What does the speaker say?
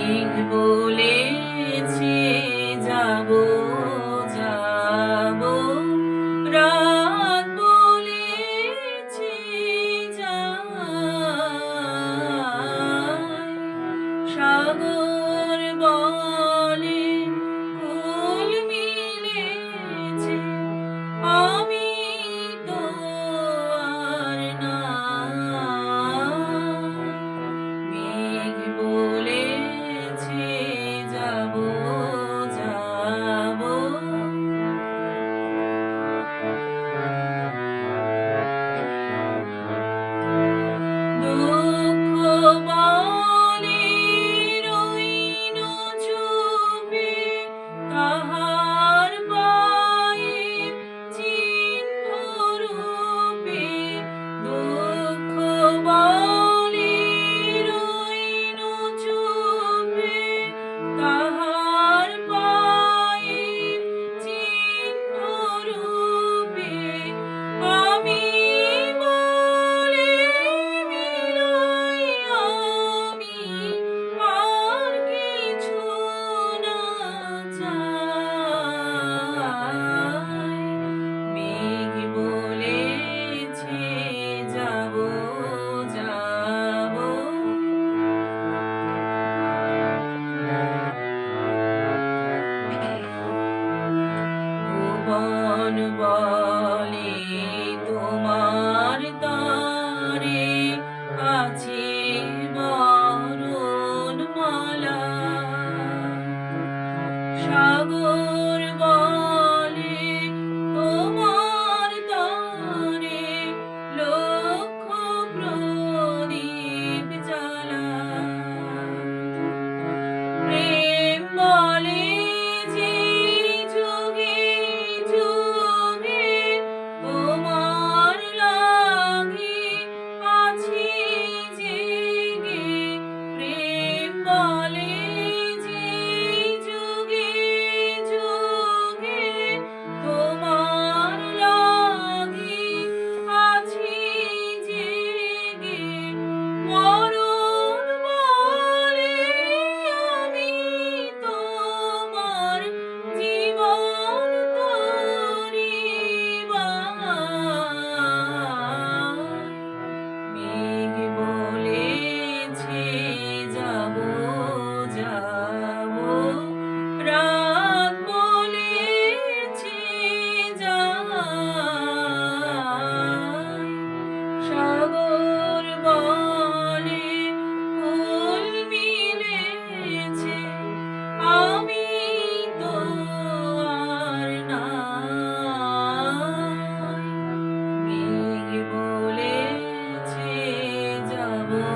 মেঘ বলেছে যাবো যাবো, রাত বলেছে যায়, সাগর বলে কুল মিলেছে, আমি তো আর নাই। মেঘ বলেছে যাবো যাবো, দুঃখ বলে রইন চুপে, তাহার পায়ের চিহ্ন রূপে। দুঃখ বলে রইন চুপে, তাহার পায়ের চিহ্ন রূপে। আমি বলে বিলাই, আমি আর কিছু না চাই। মেঘ বলেছে যাবো যাবো, ভুবন বলে তোমার তরে আছে বরণমালা, সাগর বলে তোমার তরে লক্ষ প্রদীপ জ্বালা। প্রেম বলে যে যুগে যুগে তোমার লাগে আছি জেগে। প্রেম বলে যে যুগে যুগে তোমার লাগে আছি জেগে। মরণ বলে আমি তোমার জীবন তরিবাই। মেঘ বলেছে যাবো যাবো, রাত বলেছে যায়, সাগর বলে কুল মিলেছে, আমি তো আর নাই। মেঘ বলেছে যাবো